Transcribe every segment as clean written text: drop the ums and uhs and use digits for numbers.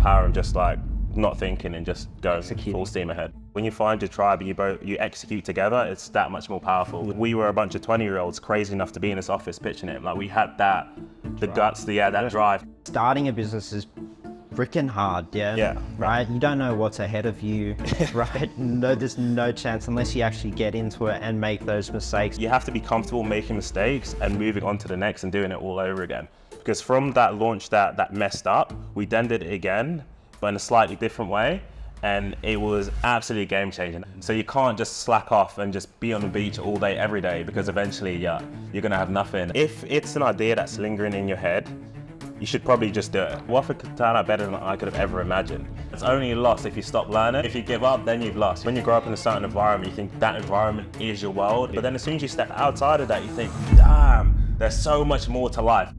power in just like not thinking and just going full steam ahead. When you find your tribe and you execute together, it's that much more powerful. We were a bunch of 20-year-olds crazy enough to be in this office pitching it. Like we had that, the guts, that drive. Starting a business is freaking hard, right? You don't know what's ahead of you, right? No, there's no chance unless you actually get into it and make those mistakes. You have to be comfortable making mistakes and moving on to the next and doing it all over again. Because from that launch that messed up, we then did it again, but in a slightly different way. And it was absolutely game changing. So you can't just slack off and just be on the beach all day, every day, because eventually, you're gonna have nothing. If it's an idea that's lingering in your head, you should probably just do it. What if it could turn out better than I could have ever imagined? It's only a loss if you stop learning. If you give up, then you've lost. When you grow up in a certain environment, you think that environment is your world. But then as soon as you step outside of that, you think, damn, there's so much more to life.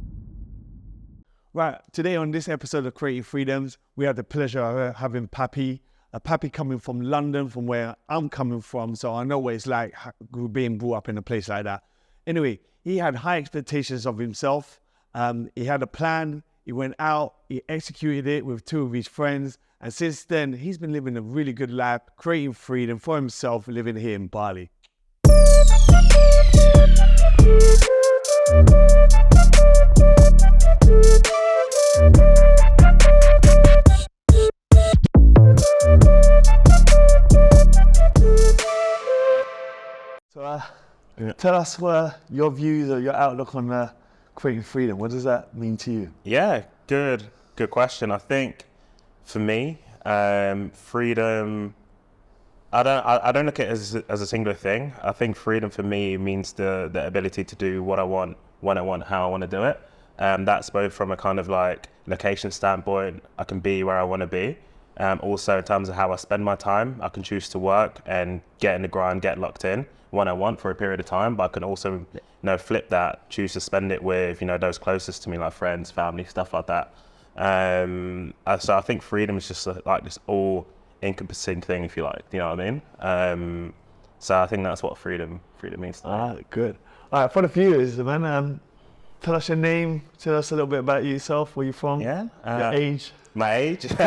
Right, today on this episode of Creative Freedoms, we had the pleasure of having Pappie. Pappie coming from London, from where I'm coming from, so I know what it's like being brought up in a place like that. Anyway, he had high expectations of himself. He had a plan, he went out, he executed it with 2 of his friends, and since then, he's been living a really good life, creating freedom for himself, living here in Bali. So tell us your views or your outlook on creating freedom. What does that mean to you? Yeah, good question. I think for me, freedom, I don't look at it as a singular thing. I think freedom for me means the ability to do what I want, when I want, how I want to do it. That's both from a kind of like location standpoint. I can be where I want to be. Also in terms of how I spend my time, I can choose to work and get in the grind, get locked in when I want for a period of time, but I can also, flip that, choose to spend it with, those closest to me, like friends, family, stuff like that. So I think freedom is just like this all encompassing thing, if you like, you know what I mean? So I think that's what freedom means to me. Ah, good. All right, for the viewers, man, tell us your name, tell us a little bit about yourself, where you're from, your age. My age? You know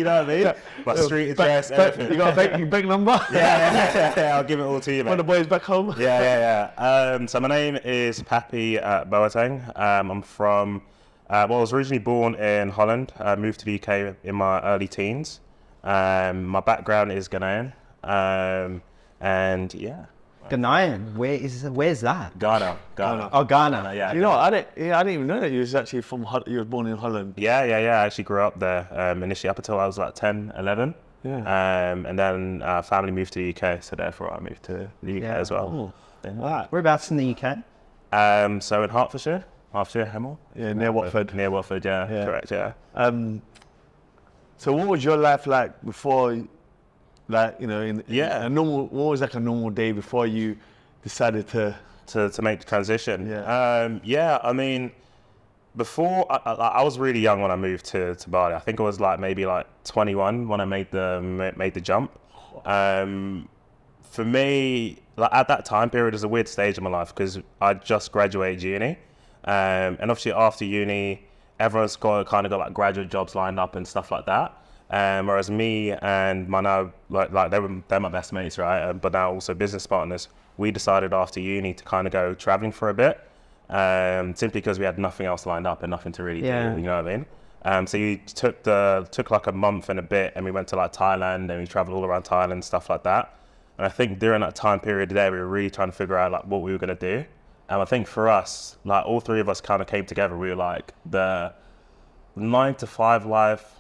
what I mean? My street address, everything. You got a bank number? Yeah, I'll give it all to you, mate. For the boys back home? Yeah. So my name is Pappie Boetang. I'm from, I was originally born in Holland. I moved to the UK in my early teens. My background is Ghanaian. And yeah. Ghanaian, where's that? Ghana. Oh, Ghana. Yeah. You know, I didn't even know that you was actually you were born in Holland. Yeah. I actually grew up there initially up until I was like 10, 11. Yeah. And then family moved to the UK, so therefore I moved to the UK as well. Oh. Right. Whereabouts in the UK? So in Hertfordshire, Hemel. Yeah, near Watford. Near Watford, yeah. Correct, yeah. So what was your life like before? Like, what was like a normal day before you decided to make the transition? Yeah. I mean, before I was really young when I moved to Bali. I think I was like maybe like 21 when I made the jump. For me, like at that time period, was a weird stage in my life because I just graduated uni, and obviously after uni, everyone's got like graduate jobs lined up and stuff like that. Whereas me and my now, like they're my best mates, right? But now also business partners. We decided after uni to kind of go traveling for a bit, simply because we had nothing else lined up and nothing to really do. You know what I mean? So you took like a month and a bit, and we went to like Thailand, and we traveled all around Thailand, stuff like that. And I think during that time period there, we were really trying to figure out like what we were gonna do. And I think for us, like all 3 of us kind of came together. We were like the 9-to-5 life.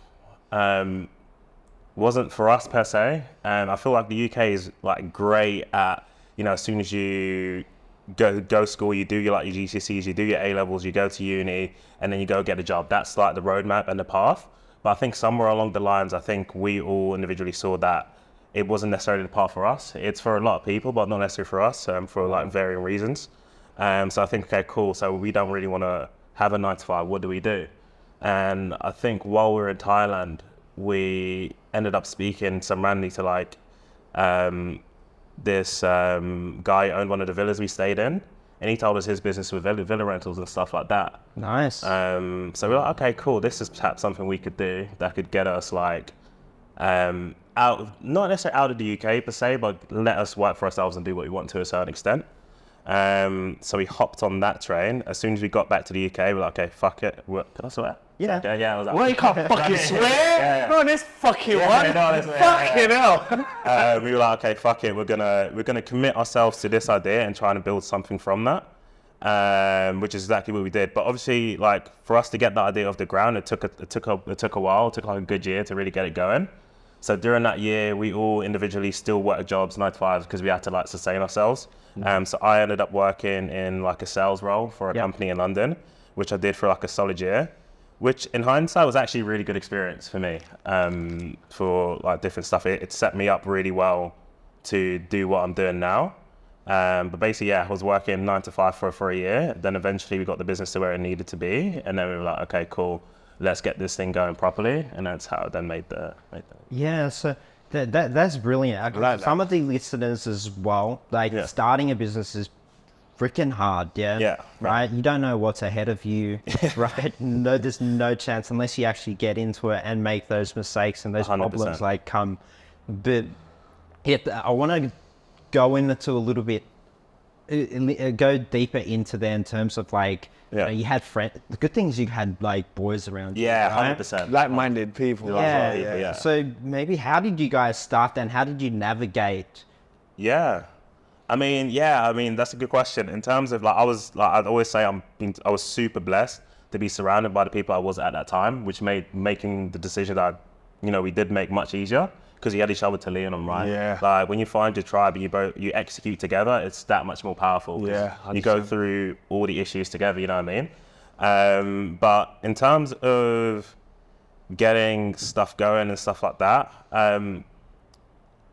Wasn't for us per se, and I feel like the UK is like great at, as soon as you go school, you do your GCSEs, you do your A-levels, you go to uni, and then you go get a job. That's like the roadmap and the path. But I think somewhere along the lines, I think we all individually saw that it wasn't necessarily the path for us. It's for a lot of people, but not necessarily for us, for like varying reasons. So I think, okay, cool. So we don't really want to have a 9-to-5. What do we do? And I think while we were in Thailand, we ended up speaking randomly to like this guy who owned one of the villas we stayed in, and he told us his business with villa rentals and stuff like that. Nice. So we're like, okay, cool. This is perhaps something we could do that could get us like out, not necessarily out of the UK per se, but let us work for ourselves and do what we want to a certain extent. So we hopped on that train. As soon as we got back to the UK, we're like, okay, fuck it. Can I swear? Yeah. Okay, yeah. I was like, Well, you can't fucking swear. Yeah. No, this fucking one. Fucking hell. We were like, okay, fuck it. We're gonna commit ourselves to this idea and try and build something from that, which is exactly what we did. But obviously, like for us to get that idea off the ground, it took a while. It took like a good year to really get it going. So during that year, we all individually still worked jobs, 9 to 5s, because we had to like sustain ourselves. So I ended up working in like a sales role for a company in London, which I did for like a solid year, which in hindsight was actually a really good experience for me, for like different stuff. It set me up really well to do what I'm doing now. But basically, I was working 9 to 5 for a year. Then eventually we got the business to where it needed to be. And then we were like, okay, cool. Let's get this thing going properly, and that's how I then made the. Yeah, so that's brilliant. Like Some of the listeners as well, like starting a business is freaking hard. Yeah. Right. You don't know what's ahead of you. Right. No, there's no chance unless you actually get into it and make those mistakes and those 100%. problems like come. But I want to go into a little bit, go deeper into there in terms of like. You had friends. The good thing is you had like boys around you. Yeah, right? 100%. Like-minded people. Yeah. So maybe how did you guys start then? How did you navigate? Yeah. I mean, that's a good question. In terms of like, I'd always say I was super blessed to be surrounded by the people I was at that time, which made making the decision that, we did make much easier. Because you had each other to lean on, right? Yeah. Like when you find your tribe and you execute together, it's that much more powerful. Yeah. You go through all the issues together, you know what I mean? But in terms of getting stuff going and stuff like that, I don't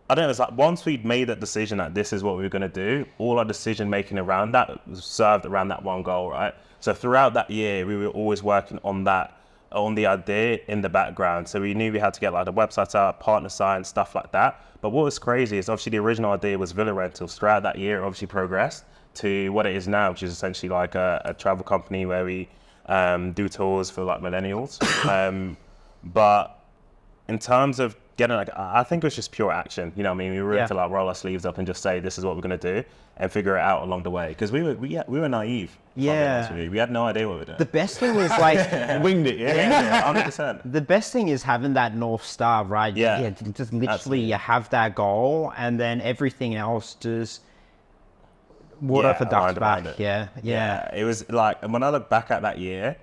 know, it's like once we'd made that decision that this is what we were gonna do, all our decision making around that was served around that one goal, right? So throughout that year, we were always working on the idea in the background. So we knew we had to get like the website out, partner site, stuff like that. But what was crazy is obviously the original idea was villa rentals. Throughout that year, it obviously progressed to what it is now, which is essentially like a travel company where we do tours for like millennials. But in terms of getting I think it was just pure action. You know what I mean? We were able to like roll our sleeves up and just say, this is what we're going to do and figure it out along the way. Because we were naive. Yeah. We had no idea what we were doing. The best thing is like... Winged it, Yeah, 100%. The best thing is having that North Star, right? Yeah. Just literally Absolutely. you have that goal and then everything else just... water for ducks back. Yeah. It was like, and when I look back at that year,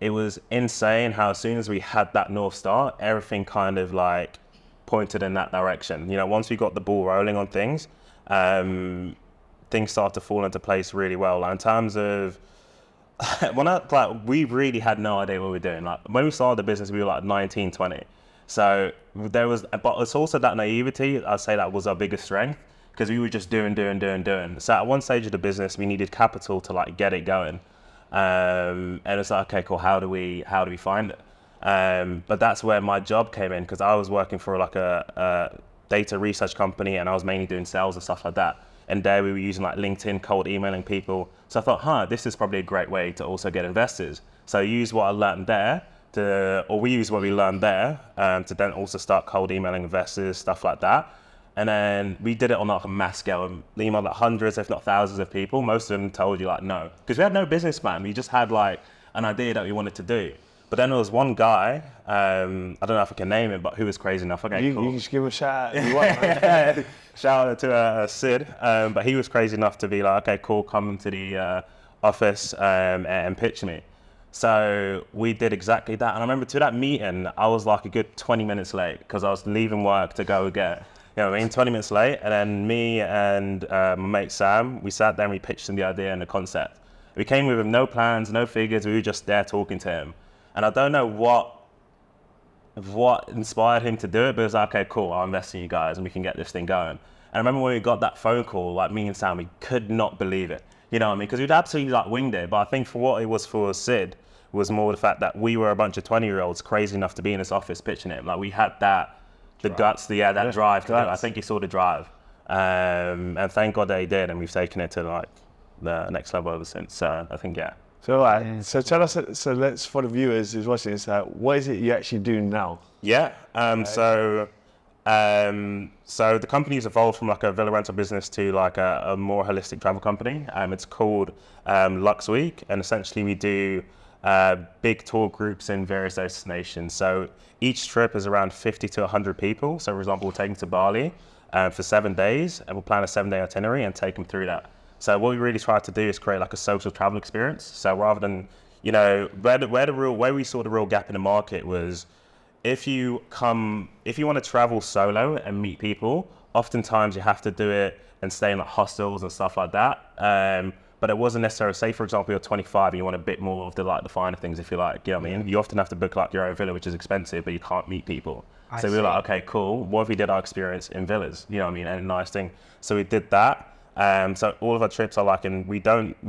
it was insane how as soon as we had that North Star, everything kind of like pointed in that direction. Once we got the ball rolling on things, things started to fall into place really well. Like in terms of, we really had no idea what we were doing. Like when we started the business, we were like 19, 20. So but it's also that naivety, I'd say that was our biggest strength because we were just doing. So at one stage of the business, we needed capital to like get it going. And it's like, okay, cool. How do we find it? But that's where my job came in because I was working for like a data research company and I was mainly doing sales and stuff like that. And there we were using like LinkedIn, cold emailing people. So I thought, this is probably a great way to also get investors. So I used what I learned there we used what we learned there to then also start cold emailing investors, stuff like that. And then we did it on like a mass scale and emailed like hundreds, if not thousands of people. Most of them told you like no, because we had no business plan. We just had like an idea that we wanted to do. But then there was one guy, I don't know if I can name him, but who was crazy enough. Okay, You can just give him a shout out if you want, man. Shout out to Sid. But he was crazy enough to be like, okay, cool, come to the office and pitch me. So we did exactly that. And I remember to that meeting, I was like a good 20 minutes late because I was leaving work to go get, 20 minutes late. And then me and my mate Sam, we sat there and we pitched him the idea and the concept. We came with him, no plans, no figures. We were just there talking to him. And I don't know what inspired him to do it, but it was like, okay, cool, I'll invest in you guys and we can get this thing going. And I remember when we got that phone call, like me and Sam, we could not believe it. You know what I mean? Because we'd absolutely like winged it. But I think for what it was for Sid was more the fact that we were a bunch of 20-year-olds crazy enough to be in his office pitching him. Like we had the guts, that drive to do it. I think he saw the drive. And thank God that he did. And we've taken it to like the next level ever since. So I think, yeah. So, so tell us, so let's, for the viewers who's watching this, what is it you actually do now? Yeah, so the company's evolved from like a villa rental business to like a more holistic travel company. It's called Lux Week, and essentially we do big tour groups in various destinations. So each trip is around 50 to 100 people. So for example, we're taking to Bali for 7 days, and we'll plan a 7-day itinerary and take them through that. So what we really try to do is create like a social travel experience. So rather than, you know, where we saw the real gap in the market was, if you want to travel solo and meet people, oftentimes you have to do it and stay in like hostels and stuff like that. But it wasn't necessarily, say for example, you're 25 and you want a bit more of the like the finer things, if you like, you know what I mean? You often have to book like your own villa, which is expensive, but you can't meet people. So we were like, okay, cool. What if we did our experience in villas? You know what I mean? And a nice thing. So we did that. So all of our trips are like, and we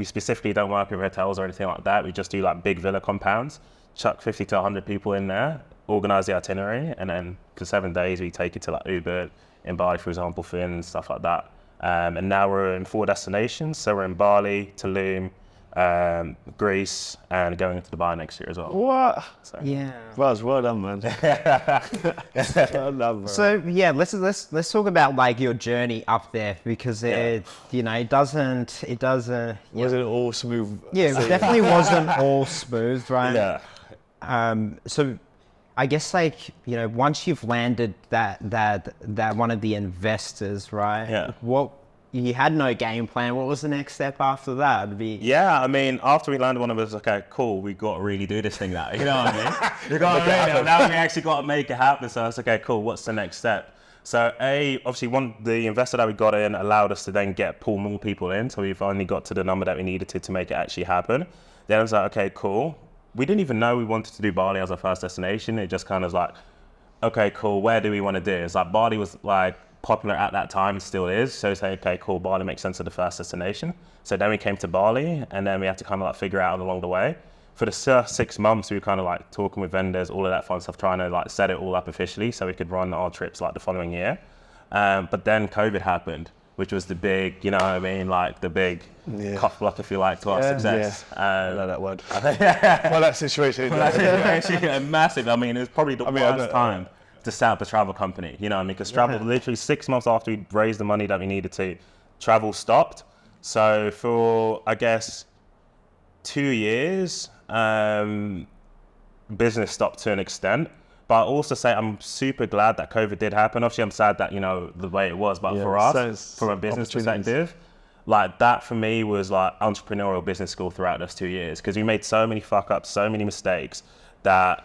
specifically don't work with hotels or anything like that. We just do like big villa compounds, chuck 50 to 100 people in there, organize the itinerary, and then for 7 days we take it to like Ubud in Bali, for example, Finn and stuff like that. And now we're in 4 destinations. So we're in Bali, Tulum, Greece, and going into Dubai next year as well. What? So. Yeah. Well done, man. Well done, bro. So yeah, let's talk about like your journey up there, because it doesn't. Wasn't all smooth? Yeah, it definitely wasn't all smooth, right? Yeah. So I guess like, you know, once you've landed that one of the investors, right? Yeah. What, you had no game plan. What was the next step after that? Yeah, I mean, after we landed one of us, okay, cool, we got to really do this thing now. You know what I mean? You got to make it happen. Now we actually got to make it happen. So it's okay, cool. What's the next step? So obviously the investor that we got in allowed us to then pull more people in. So we've only got to the number that we needed to make it actually happen. Then I was like, okay, cool. We didn't even know we wanted to do Bali as our first destination. It just kind of like, okay, cool, where do we want to do? It's like Bali was like popular at that time, and still is. So it's like, okay, cool, Bali makes sense of the first destination. So then we came to Bali, and then we had to kind of like figure out along the way. For the first 6 months, we were kind of like talking with vendors, all of that fun stuff, trying to like set it all up officially so we could run our trips like the following year. But then COVID happened, which was the big, you know what I mean, like the big cough block, if you like, to our success. I know that word. Well, that situation. Massive. I mean, it was probably the worst time to set up a travel company, you know what I mean? Because travel, literally 6 months after we raised the money that we needed to, travel stopped. So for, I guess, 2 years, business stopped to an extent. But I also say I'm super glad that COVID did happen. Obviously, I'm sad that, you know, the way it was, but for us, from a business perspective, like that for me was like entrepreneurial business school throughout those 2 years, because we made so many fuck ups, so many mistakes that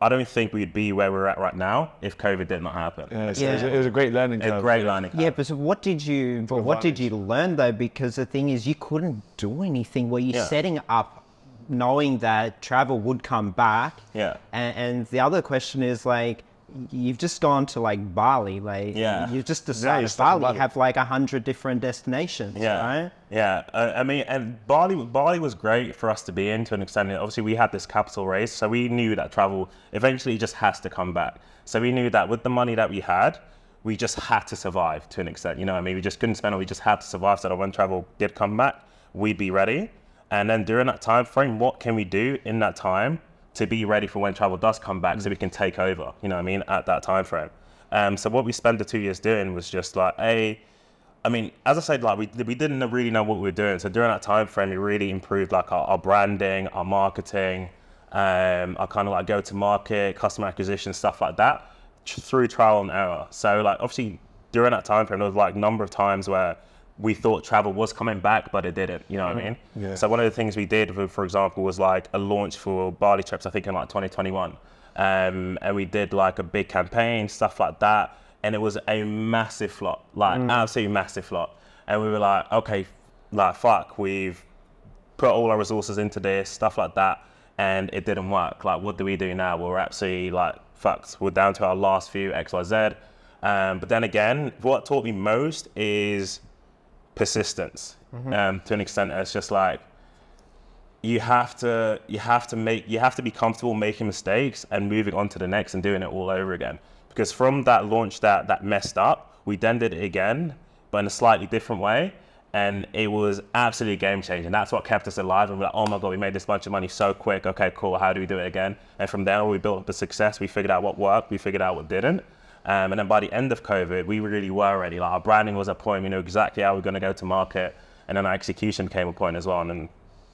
I don't think we'd be where we're at right now if COVID did not happen. It was a great learning curve. A great learning curve. Yeah, but so what did you learn though? Because the thing is, you couldn't do anything. Were you setting up knowing that travel would come back? Yeah. And the other question is like, you've just gone to like Bali, like you've just decided Bali have like 100 different destinations, right? Yeah, I mean, and Bali was great for us to be in to an extent. Obviously, we had this capital raise, so we knew that travel eventually just has to come back. So we knew that with the money that we had, we just had to survive to an extent. You know what I mean? We just couldn't spend it. We just had to survive so that when travel did come back, we'd be ready. And then during that time frame, what can we do in that time to be ready for when travel does come back so we can take over, you know what I mean, at that time frame. So what we spent the 2 years doing was just like, I mean, as I said, like we didn't really know what we were doing. So during that time frame, we really improved like our branding, our marketing, our kind of like go-to-market, customer acquisition, stuff like that, through trial and error. So like obviously during that time frame, there was like a number of times where we thought travel was coming back, but it didn't, you know what I mean? Yeah. So one of the things we did, for example, was like a launch for Bali trips, I think in like 2021. And we did like a big campaign, stuff like that. And it was a massive flop, like absolutely massive flop. And we were like, okay, like fuck, we've put all our resources into this, stuff like that. And it didn't work. Like, what do we do now? We're absolutely like fucked. We're down to our last few XYZ. But then again, what taught me most is persistence. To an extent. It's just like you have to be comfortable making mistakes and moving on to the next and doing it all over again. Because from that launch that messed up, we then did it again, but in a slightly different way. And it was absolutely game changing. That's what kept us alive. And we're like, oh my God, we made this bunch of money so quick. Okay, cool. How do we do it again? And from there, we built up the success. We figured out what worked. We figured out what didn't. And then by the end of COVID, we really were ready. Like our branding was at point. We knew exactly how we were going to go to market. And then our execution came a point as well. And then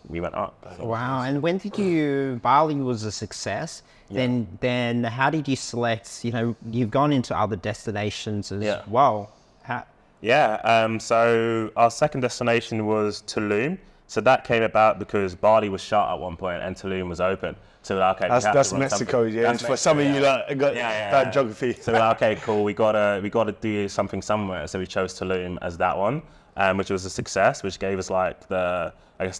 we went up. Wow. And when did Bali was a success. Then how did you select, you've gone into other destinations as well. So our second destination was Tulum. So that came about because Bali was shut at one point and Tulum was open. So we're like, okay, that's Mexico, That's for some of you that got that geography. So we're like, okay, cool. We gotta do something somewhere. So we chose Tulum as that one, which was a success, which gave us like the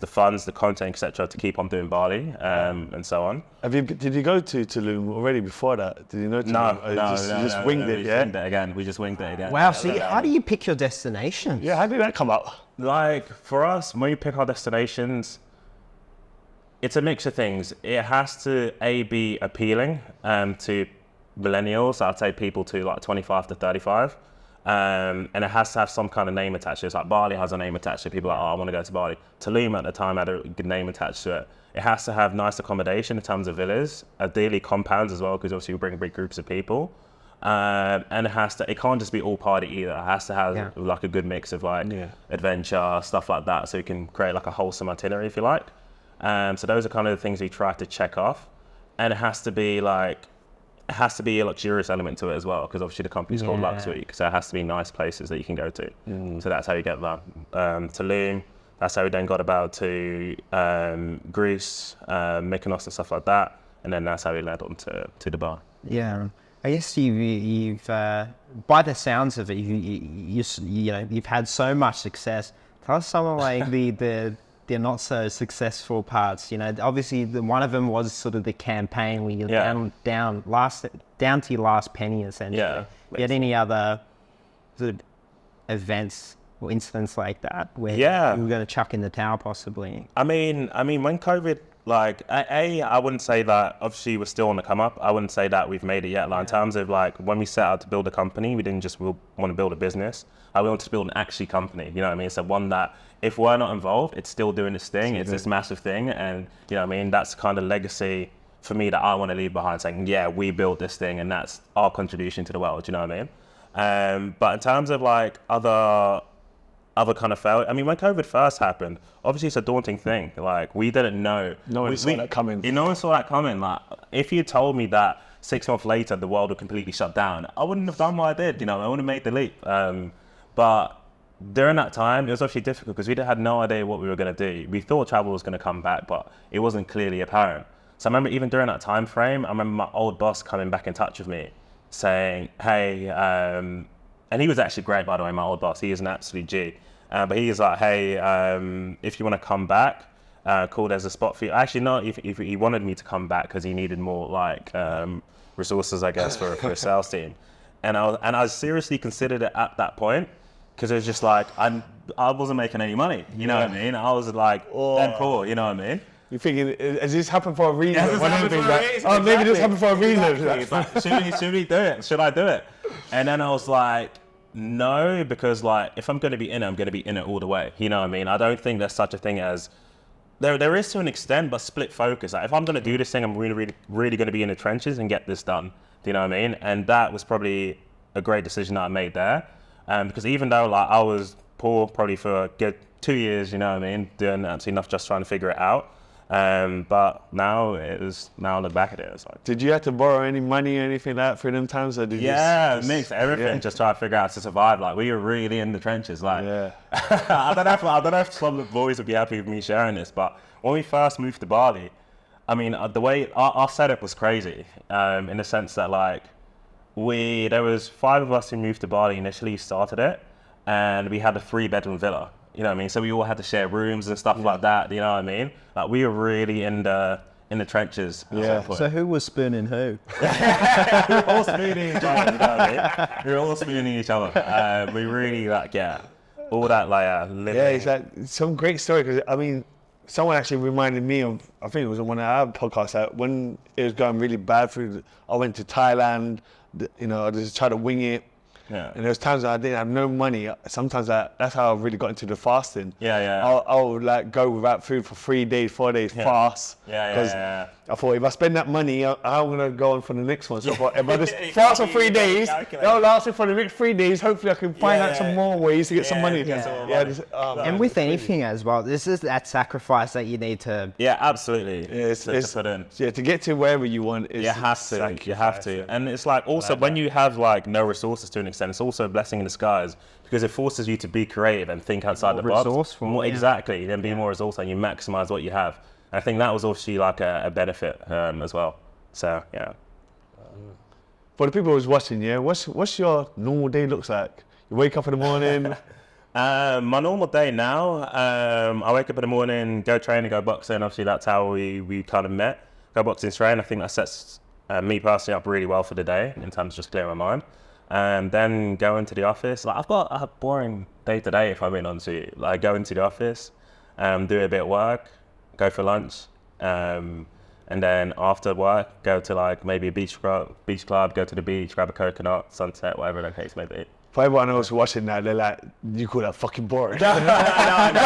funds, the content, etc., to keep on doing Bali, and so on. Did you go to Tulum already before that? Did you know Tulum? No, you just winged it, yeah? We just winged it again. Wow, so how do you pick your destinations? Yeah, how did that come up? Like, for us, when we pick our destinations, it's a mix of things. It has to, be appealing to millennials, I'd say people to like 25 to 35. And it has to have some kind of name attached to it. It's like Bali has a name attached to it. People are like, oh, I want to go to Bali. Tulum at the time had a good name attached to it. It has to have nice accommodation in terms of villas, ideally compounds as well, because obviously you bring big groups of people. And it can't just be all party either. It has to have like a good mix of like adventure, stuff like that. So you can create like a wholesome itinerary if you like. So those are kind of the things we try to check off. And it has to be a luxurious element to it as well, because obviously the company's called Luxury, so it has to be nice places that you can go to. So that's how you get that. Tulum, that's how we then got about to Greece, Mykonos and stuff like that, and then that's how we led on to Dubai. Yeah, I guess you've by the sounds of it, you've had so much success. Tell us some of like the not so successful parts. Obviously one of them was sort of the campaign where you're down to your last penny essentially. Yeah. You had any other sort of events or incidents like that where you were going to chuck in the towel possibly? I mean when COVID, like I wouldn't say that obviously we're still on the come up. I wouldn't say that we've made it yet. Like in terms of like when we set out to build a company, we didn't just want to build a business. We wanted to build an actually company, you know what I mean? So one that if we're not involved, it's still doing this thing. It's this massive thing, and you know what I mean? That's kind of legacy for me that I want to leave behind, saying, yeah, we built this thing and that's our contribution to the world, you know what I mean? But in terms of like other kind of failure, I mean, when COVID first happened, obviously it's a daunting thing. Like we didn't know. No one saw that coming. No one saw that coming. Like if you told me that 6 months later the world would completely shut down, I wouldn't have done what I did, I wouldn't have made the leap. But during that time, it was actually difficult because we had no idea what we were going to do. We thought travel was going to come back, but it wasn't clearly apparent. So I remember even during that time frame, I remember my old boss coming back in touch with me saying, hey, and he was actually great, by the way, my old boss. He is an absolute G. But he was like, hey, if you want to come back, cool, there's a spot for you. Actually, no, if he wanted me to come back because he needed more like resources, I guess, for a sales team. And I seriously considered it at that point. Because it was just like, I wasn't making any money, you know what I mean? I was like, dead poor, you know what I mean? You're thinking, has this happened for a reason? Yeah, maybe this happened for a reason. Exactly. Like, should we do it? Should I do it? And then I was like, no, because like, if I'm going to be in it, I'm going to be in it all the way. You know what I mean? I don't think there's such a thing as, there is to an extent, but split focus. Like, if I'm going to do this thing, I'm really, really, really going to be in the trenches and get this done. Do you know what I mean? And that was probably a great decision that I made there. Because even though like I was poor probably for a good 2 years, you know what I mean, doing absolutely enough just trying to figure it out. But now I look back at it, it's like. Did you have to borrow any money or anything like that for them times? Or did mixed everything, just try to figure out to survive. Like we were really in the trenches. Like I don't know if some of the boys would be happy with me sharing this, but when we first moved to Bali, I mean the way our setup was crazy, in the sense that like there was 5 of us who moved to Bali initially, started it, and we had a 3-bedroom villa. You know what I mean? So we all had to share rooms and stuff like that. You know what I mean? Like we were really in the trenches. Yeah. So who was spooning who? We were all spooning each other. You know what I mean? We were all spooning each other. We really all that like living. Yeah, it's like some great story because I mean, someone actually reminded me of, I think it was on one of our podcasts, that when it was going really bad I went to Thailand. I just tried to wing it. Yeah. And there was times I didn't have no money. Sometimes that's how I really got into the fasting. Yeah. I'll like go without food for 3 days, 4 days, fast. Yeah. I thought if I spend that money, I'm gonna go on for the next one. So I thought, if I just fast for 3 days, that'll last me for the next 3 days. Hopefully I can find out some more ways to get some money. And with anything as well, this is that sacrifice that you need to. Yeah, absolutely. To put in. Yeah, to get to wherever you want. You have to. And it's like also when you have like no resources to an extent, it's also a blessing in disguise because it forces you to be creative and think outside the box. Resourceful. Exactly. Then be more resourceful and you maximize what you have. I think that was obviously like a benefit as well. So yeah. For the people who's watching, what's your normal day looks like? You wake up in the morning. My normal day now, I wake up in the morning, go training, go boxing. Obviously, that's how we kind of met. Go boxing, train. I think that sets me personally up really well for the day in terms of just clearing my mind. Then go into the office. Like I've got a boring day today, if I'm being honest with you. Like go into the office, do a bit of work, go for lunch, and then after work, go to like maybe a beach club, go to the beach, grab a coconut, sunset, whatever the case may be. For everyone else watching that, they're like, you call that fucking boring. I know.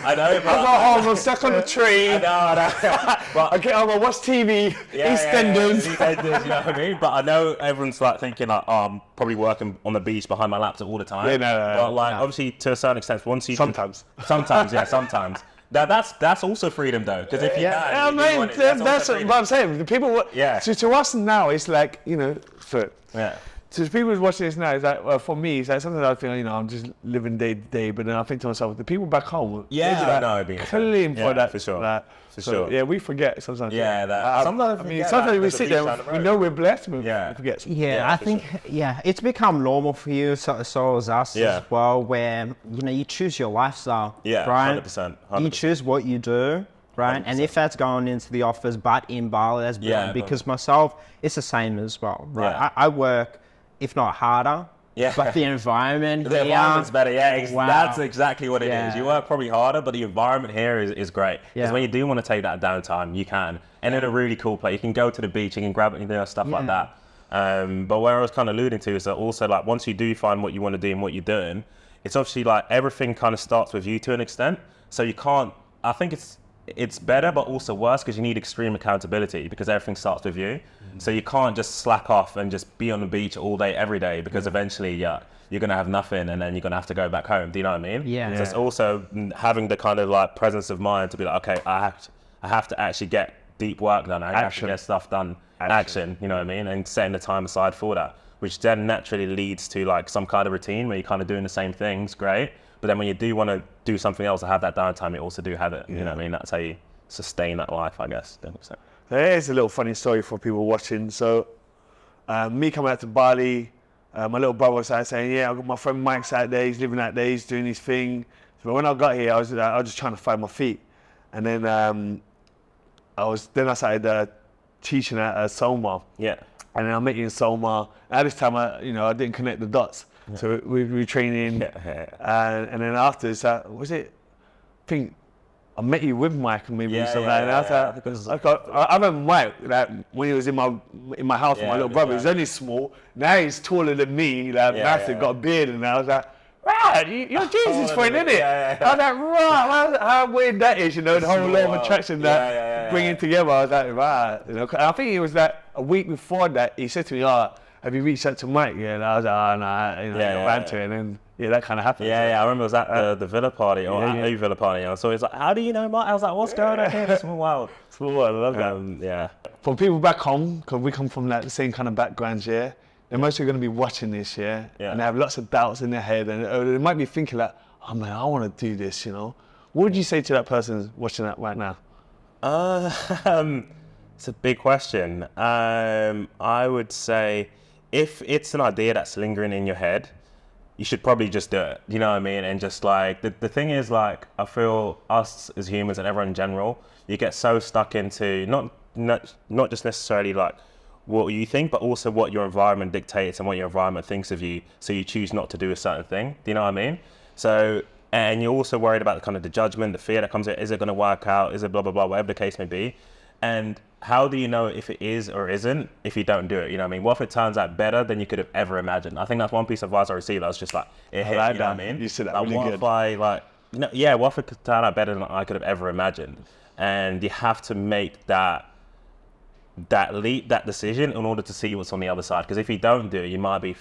I go home, I'm stuck on the tree. I know. But I get home, I watch TV, EastEnders. EastEnders, you know what I mean? But I know everyone's like thinking like, oh, I'm probably working on the beach behind my laptop all the time. Yeah, no. But like, obviously, to a certain extent, once you... Sometimes. Sometimes. That's also freedom though, because if you can, that's what I'm saying. The people, to us now, it's like, to the people who's watching this now, it's like, well, for me, it's like sometimes I feel, I'm just living day to day, but then I think to myself, the people back home, killing for that. For sure. For sure. Yeah, we forget sometimes. Yeah, sometimes we sit there, we know we're blessed, but we forget. I think, it's become normal for you, so as us as well, where, you choose your lifestyle, right? 100%. You choose what you do, right? 100%. And if that's going into the office, but in Bali, that's brilliant, because myself, it's the same as well, right? Yeah. I work, if not harder, but the environment environment's better, wow. That's exactly what it is. You work probably harder, but the environment here is great. Because when you do want to take that downtime, you can. And in a really cool place, you can go to the beach, you can grab it, stuff like that. But where I was kind of alluding to is that also like once you do find what you want to do and what you're doing, it's obviously like everything kind of starts with you to an extent. So you can't, I think it's better, but also worse because you need extreme accountability because everything starts with you. So you can't just slack off and just be on the beach all day, every day, because eventually, you're going to have nothing and then you're going to have to go back home. Do you know what I mean? Yeah. So it's also having the kind of like presence of mind to be like, okay, I have to actually get deep work done. I have to get stuff done. Action, you know what I mean? And setting the time aside for that, which then naturally leads to like some kind of routine where you're kind of doing the same things, great. But then when you do want to do something else or have that downtime, you also do have it. You know what I mean? That's how you sustain that life, I guess. There's a little funny story for people watching. So, me coming out to Bali, my little brother was out saying, I got my friend Mike's out there, he's living out there, he's doing his thing. So when I got here, I was just trying to find my feet. And then I started teaching at Soma. Yeah. And then I met you in Soma. At this time, I didn't connect the dots. Yeah. So we were training. And then after, was it, I think, I met you with Mike maybe something like that. I remember Mike, like, when he was in my house with my little brother, he was only small. Now he's taller than me, massive, got a beard, and I was like, right, you're Jesus friend, isn't it? I was like, right, how weird that is, the whole law of attraction that bringing together. I was like, right, And I think it was like a week before that, he said to me, have you reached out to Mike? And I was like, no, banter, and then that kind of happened. I remember it was at the villa party, or at a villa party, so he's like, how do you know Mike? I was like, what's going on here? Small world. Small world, I love that. For people back home, because we come from the same kind of backgrounds, they're mostly going to be watching this, and they have lots of doubts in their head, and they might be thinking like, oh man, I want to do this, What would you say to that person watching that right now? It's a big question. I would say, if it's an idea that's lingering in your head, you should probably just do it. You know what I mean? And just like, the thing is, like, I feel us as humans and everyone in general, you get so stuck into not just necessarily like what you think, but also what your environment dictates and what your environment thinks of you. So you choose not to do a certain thing. Do you know what I mean? So, and you're also worried about the kind of the judgment, the fear that comes in. Is it going to work out? Is it blah, blah, blah, whatever the case may be. And how do you know if it is or isn't if you don't do it? You know what I mean? What if it turns out better than you could have ever imagined? I think that's one piece of advice I received. I was just like, it hit, like you know that. what I mean? You said that like, really what good. if I like, you know, yeah, what if it could turn out better than I could have ever imagined? And you have to make that leap, that decision in order to see what's on the other side. Because if you don't do it, you might be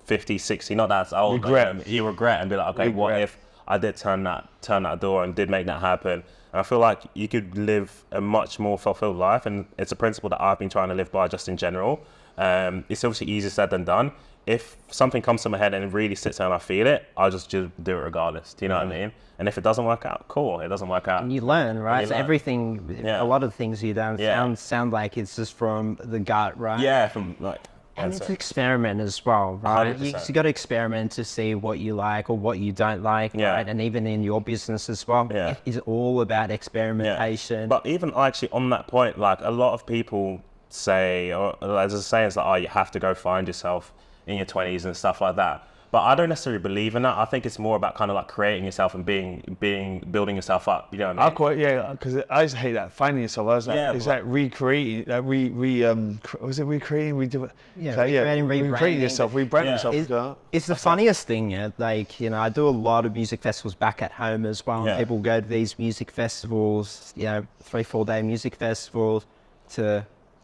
50, 60, not that old. Regret. But, you regret and be like, okay, what if I did turn that door and did make that happen? And I feel like you could live a much more fulfilled life, and it's a principle that I've been trying to live by just in general. It's obviously easier said than done. If something comes to my head and it really sits there and I feel it, I'll just do it regardless. Do you know what I mean? And if it doesn't work out, cool, it doesn't work out. And you learn, right? You So learn. everything, Yeah. a lot of things you don't Yeah. sound like it's just from the gut, right? Yeah, from like. And that's it's it. experiment as well, right? You 100%. got to experiment to see what you like or what you don't like, Yeah. right? And even in your business as well, Yeah. it is all about experimentation. But even actually on that point, like a lot of people say, or as a saying, it's like, oh, you have to go find yourself in your 20s and stuff like that. But I don't necessarily believe in that. I think it's more about kind of like creating yourself and building yourself up. You know what I mean? Yeah, because I used to hate that, finding yourself. I was like, it's like recreating, was it recreating? Recreating, recreating yourself, rebranding yourself. It's the funniest thing, yeah. Like, you know, I do a lot of music festivals back at home as well. Yeah. People go to these music festivals, you know, 3-4 day music festivals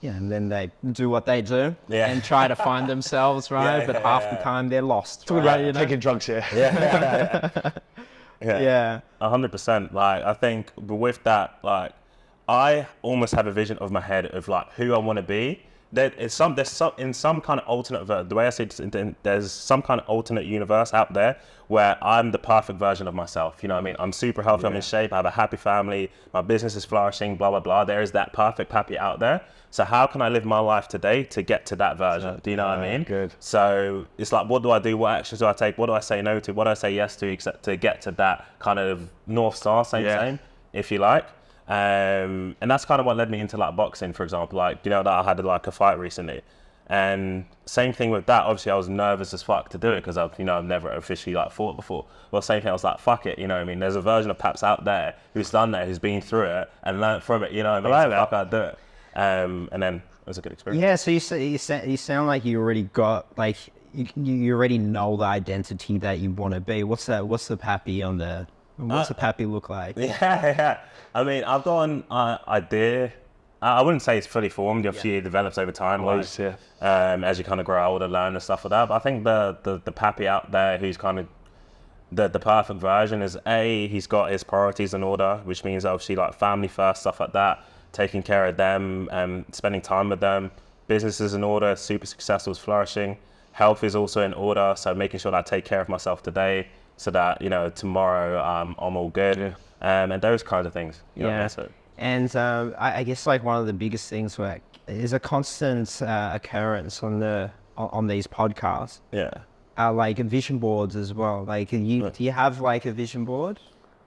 and then they do what they do and try to find themselves, right? But half the time they're lost. Talking about taking drugs here. Yeah. 100%. Like, I think with that, like, I almost have a vision of my head of like who I want to be. There's some in some kind of alternate, the way I say it, there's some kind of alternate universe out there where I'm the perfect version of myself. You know what I mean? I'm super healthy, I'm in shape, I have a happy family, my business is flourishing, blah, blah, blah. There is that perfect Pappy out there. So how can I live my life today to get to that version? Do you know what I mean? Good. So it's like, what do I do? What actions do I take? What do I say no to? What do I say yes to, except to get to that kind of North Star, same, if you like. And that's kind of what led me into like boxing, for example. Like, you know, that I had like a fight recently, and same thing with that. Obviously, I was nervous as fuck to do it because I've never officially like fought before. Well, same thing. I was like, fuck it, you know what I mean? There's a version of Paps out there who's done that, who's been through it and learned from it. You know what I mean? So fuck, I'd do it. And then it was a good experience. Yeah, so you sound like you already got, like, you already know the identity that you want to be. What's the Pappy on the... What's the Pappy look like? Yeah. I mean, I've got an idea. I wouldn't say it's fully formed. Obviously, it develops over time, as you kind of grow older, learn and stuff like that. But I think the Pappy out there who's kind of the perfect version is he's got his priorities in order, which means obviously like family first, stuff like that, taking care of them and spending time with them. Business is in order, super successful, is flourishing. Health is also in order, so making sure that I take care of myself today, so that, you know, tomorrow I'm all good, and those kinds of things. You know, so. And I guess like one of the biggest things is a constant occurrence on these podcasts. Like vision boards as well. Like, do you have like a vision board?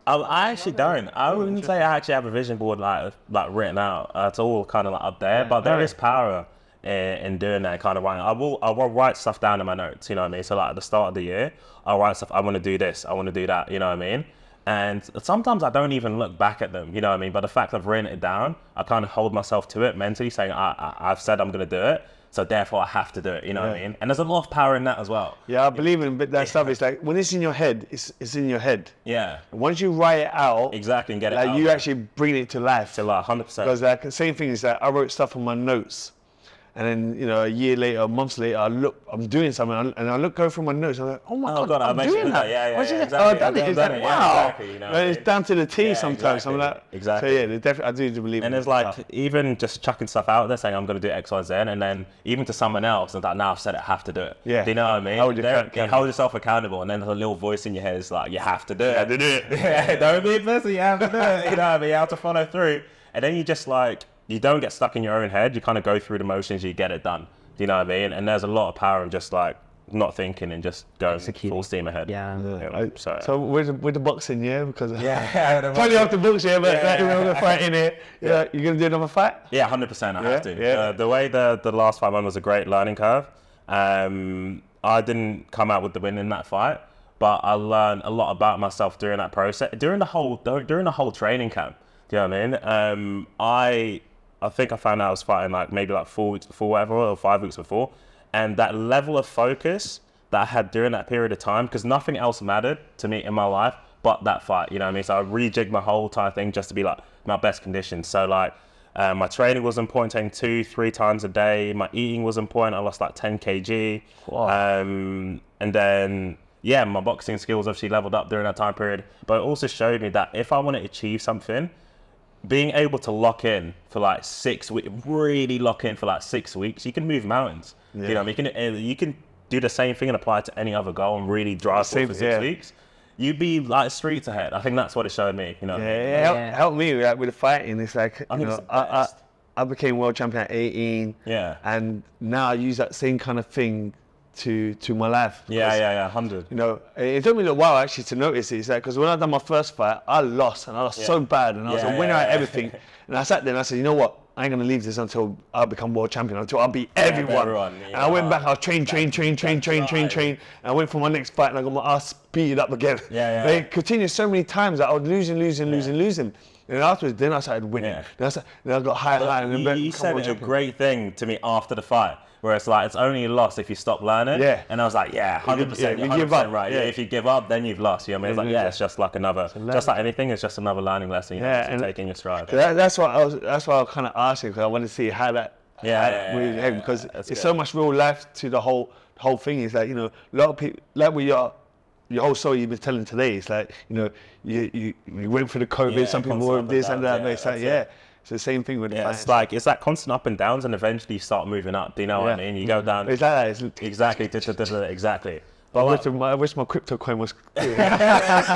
I actually don't. I wouldn't say I actually have a vision board like written out. It's all kind of like up there, but there is power in doing that kind of writing. I will write stuff down in my notes, you know what I mean? So like at the start of the year, I'll write stuff, I want to do this, I want to do that, you know what I mean? And sometimes I don't even look back at them, you know what I mean? But the fact I've written it down, I kind of hold myself to it mentally, saying I've said I'm going to do it, so therefore I have to do it, you know what I mean? And there's a lot of power in that as well. Yeah, I believe in that stuff. It's like, when it's in your head, it's in your head. Yeah. Once you write it out, exactly, and get it like out you there. actually bring it to life. To like 100%. Because like the same thing is that I wrote stuff on my notes. And then, you know, a year later, months later, I'm doing something, and I go through my notes, and I'm like, oh my God, I'm doing that. Yeah, exactly. I've done it. It's like, wow. Exactly, you know and it's down to the T sometimes. Exactly. I'm like, exactly. So yeah, definitely, I do believe in and it's like, even just chucking stuff out there, saying I'm going to do X, Y, Z, and then even to someone else, and like, now I've said it, I have to do it. Yeah. Do you know what I mean? You hold yourself accountable, and then there's a little voice in your head is like, you have to do it. You have to do it. Yeah, don't be a pussy, you have to do it. You know what I mean? You have to follow through. And then you just like, you don't get stuck in your own head, you kind of go through the motions, you get it done. Do you know what I mean? And there's a lot of power in just like not thinking and just going full steam ahead. So with the boxing, because totally off the books, but we're gonna fight in it. Yeah, you gonna do another fight? Yeah, 100%. I have to. Yeah. The way the last fight went was a great learning curve. I didn't come out with the win in that fight, but I learned a lot about myself during that process, during the whole training camp. Do you know what I mean? I think I found out I was fighting like maybe like 4 weeks before, whatever, or 5 weeks before. And that level of focus that I had during that period of time, because nothing else mattered to me in my life but that fight, you know what I mean? So I rejigged my whole entire thing just to be like my best condition. So like my training was on point, taking 2-3 times a day. My eating was on point. I lost like 10 kg. Wow. And then, yeah, my boxing skills obviously leveled up during that time period. But it also showed me that if I want to achieve something, being able to lock in for like 6 weeks, really lock in for like 6 weeks, you can move mountains. Yeah. You know, you can do the same thing and apply it to any other goal and really drive for it for 6 weeks. You'd be like streets ahead. I think that's what it showed me. You know, Helped me with the fighting. It's like, you know, I became world champion at 18. Yeah. And now I use that same kind of thing to my life. Yeah, 100. You know, it took me a while actually to notice it. It's like, because when I done my first fight, I lost so bad, and I was a winner at everything. And I sat there and I said, you know what? I ain't gonna leave this until I become world champion, until I beat everyone. And I went back, I was train. And I went for my next fight and I got my ass beaten up again. It continued so many times that I was losing. And afterwards, then I started winning. Then I got higher. And then you said a great thing to me after the fight, where it's like, it's only a loss if you stop learning. And I was like, 100%, you give up. right. If you give up, then you've lost. You know what I mean? It's like, it's just like another, just like anything, it's just another learning lesson. You know, to take in your stride. That's why I was kind of asking, because I want to see how that. Because it's so much real life to the whole thing. It's like, you know, a lot of people, like with your whole story you've been telling today, it's like, you know, you went for the COVID, some people were this and that, it's like, it's the same thing with the it's like, it's that constant up and downs, and eventually you start moving up. Do you know what I mean? You go down. It's like that. Exactly. Exactly. But I wish my crypto coin was. Yeah.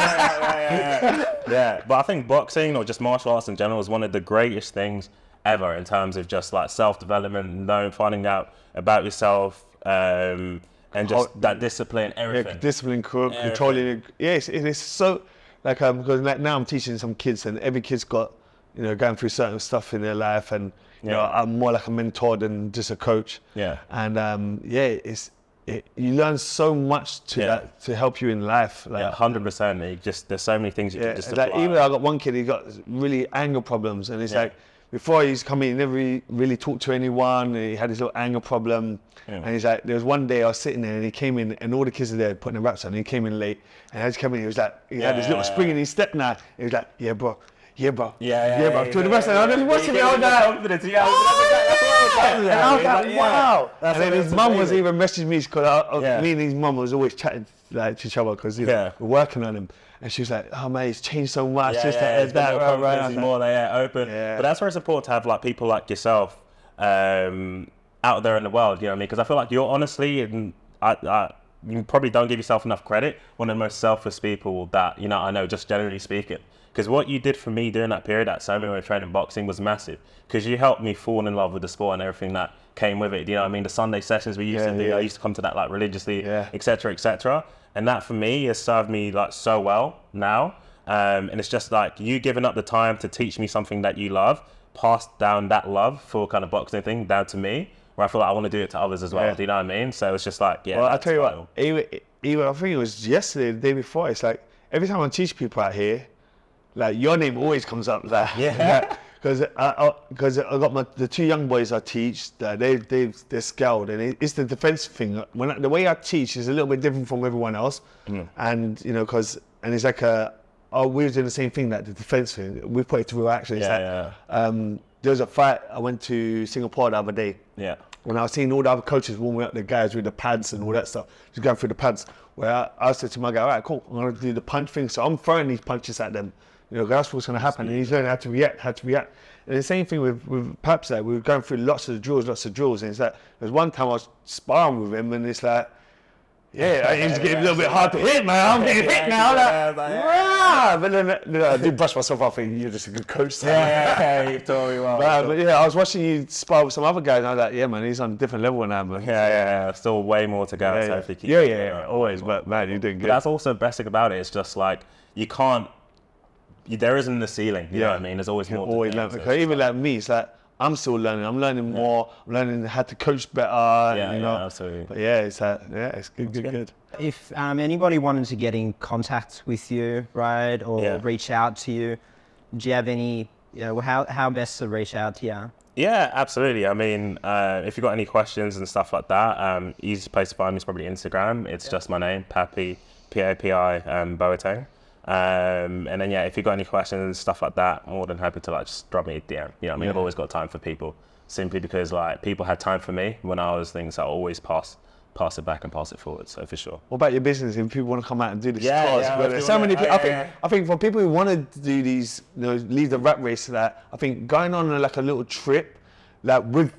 But I think boxing, or just martial arts in general, is one of the greatest things ever in terms of just like self-development, finding out about yourself, and just that discipline, everything. Discipline, controlling. Yes, it is so like because now I'm teaching some kids, and every kid's got, you know, going through certain stuff in their life, and you know, I'm more like a mentor than just a coach. And you learn so much to help you in life. Like 100%. There's so many things you can just apply. Like, even I got one kid, he got really anger problems, and it's like, before he's come in, he never really talked to anyone. He had his little anger problem. And he's like, there was one day I was sitting there and he came in and all the kids are there putting the wraps on. And he came in late, and as he came in, he was like, he had this little spring in his step now. He was like, yeah, bro. To the rest of it, I was just watching it all night. And I was like, wow. And then his mum was even messaging me, because me and his mum was always chatting like to each other, because we're working on him. And she was like, oh man, he's changed so much. He's more open. But that's where it's important to have like people like yourself out there in the world, you know what I mean? Because I feel like you're honestly, and you probably don't give yourself enough credit, one of the most selfless people that, you know, I know, just generally speaking. Because what you did for me during that period at Somi when we were training boxing was massive. Because you helped me fall in love with the sport and everything that came with it. You know what I mean? The Sunday sessions we used to do, I used to come to that like religiously, etc., etc. And that for me has served me like so well now. And it's just like you giving up the time to teach me something that you love, passed down that love for kind of boxing thing down to me, where I feel like I want to do it to others as well. Do you know what I mean? So it's just like, Well, I'll tell you what, even I think it was yesterday, the day before, it's like every time I teach people out here, like your name always comes up. Like, because I got the two young boys I teach, they're scoured, and it's the defense thing. The way I teach is a little bit different from everyone else, and you know, and it's like we were doing the same thing, like the defense thing. We put it to real action. There was a fight I went to Singapore the other day. When I was seeing all the other coaches warming up the guys with the pads and all that stuff, just going through the pads. Where I said to my guy, all right, cool, I'm gonna do the punch thing. So I'm throwing these punches at them. You know, that's what's going to happen. And he's learning how to react. And the same thing with Paps, like, we were going through lots of drills. And it's like, there's one time I was sparring with him, and it's like, it's getting a little bit hard to hit, man. I'm getting hit now. But then I do brush myself off, and you're just a good coach. You told me well. But I was watching you spar with some other guys, and I was like, yeah, man, he's on a different level now, man. Still way more to go. Always. But man, you're doing good. But that's also the best thing about it. It's just like, you can't, there isn't the ceiling, you know what I mean? There's always more to do. Because even like me, it's like, I'm still learning. I'm learning more. I'm learning how to coach better. You know? Absolutely. But it's good. If anybody wanted to get in contact with you, right, or reach out to you, do you have any, how best to reach out to you? Yeah, absolutely. I mean, if you've got any questions and stuff like that, easiest place to find me is probably Instagram. It's just my name, Papi, P-A-P-I, Boateng. And then, yeah, if you've got any questions and stuff like that, I'm more than happy to like just drop me a DM. You know what I mean? I've always got time for people, simply because like people had time for me when I was things. I always pass it back and pass it forward. So for sure. What about your business? If people want to come out and do this Yeah, class, but there's so many people. yeah. I think for people who want to do these, you know, leave the rat race to that. I think going on like a little trip, like with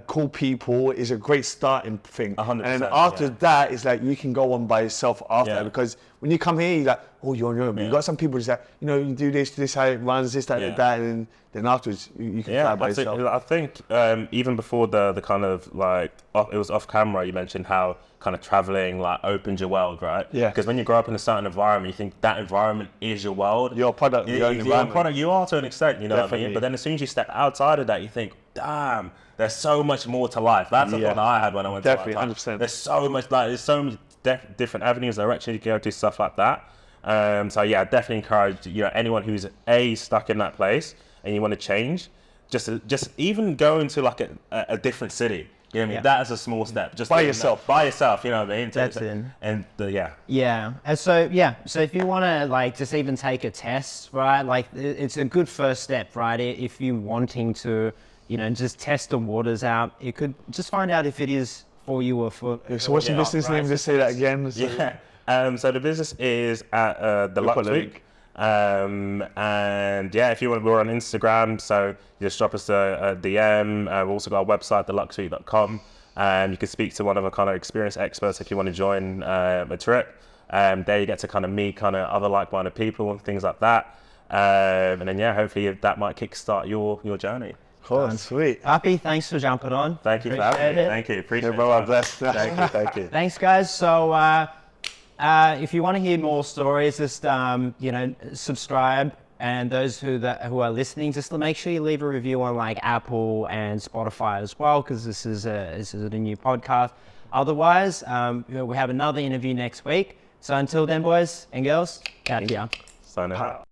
cool people, is a great starting thing. 100%, and after that, it's like you can go on by yourself after that, Yeah. because when you come here, you're like, oh, you're on your own. You got some people just like, you know, you do this how it runs, this, that, that, and then afterwards you can fly by yourself. I think even before the kind of like it was off camera, you mentioned how kind of traveling like opens your world, right? Yeah. Because when you grow up in a certain environment, you think that environment is your world. Your product, your own environment. Product, you are to an extent, you know what I Definitely. mean? But then as soon as you step outside of that, you think, damn, there's so much more to life. That's the thought I had when I went Definitely, to life. 100%. There's so much, like, there's so many different avenues, directions you can go to, stuff like that. So yeah, I definitely encourage, you know, anyone who's stuck in that place and you want to change, just even go into like a different city. You know what I mean? That is a small step. Just By yourself. By yourself, you know what I mean? That's it. And yeah. Yeah, and so if you want to like just even take a test, right? Like it's a good first step, right? If you wanting to, you know, just test the waters out, you could just find out if it is for you or for. So what's your business name? Just say that again. So So the business is at the Lux Week. And yeah, if you want, we're on Instagram, so just drop us a DM. We've also got a website, theluxweek.com, and you can speak to one of our kind of experienced experts if you want to join a trip. There you get to kind of meet kind of other like-minded people and things like that. And then yeah, hopefully that might kickstart your journey. cool, sweet. Papi, thanks for jumping on. Thank you for having me. Thank you, appreciate it. Bro, I'm blessed. Thank you. Thanks, guys. So if you want to hear more stories, just you know, subscribe. And those who are listening, just make sure you leave a review on like Apple and Spotify as well, because this is a new podcast. Otherwise, we have another interview next week. So until then, boys and girls, catch ya. Sign out.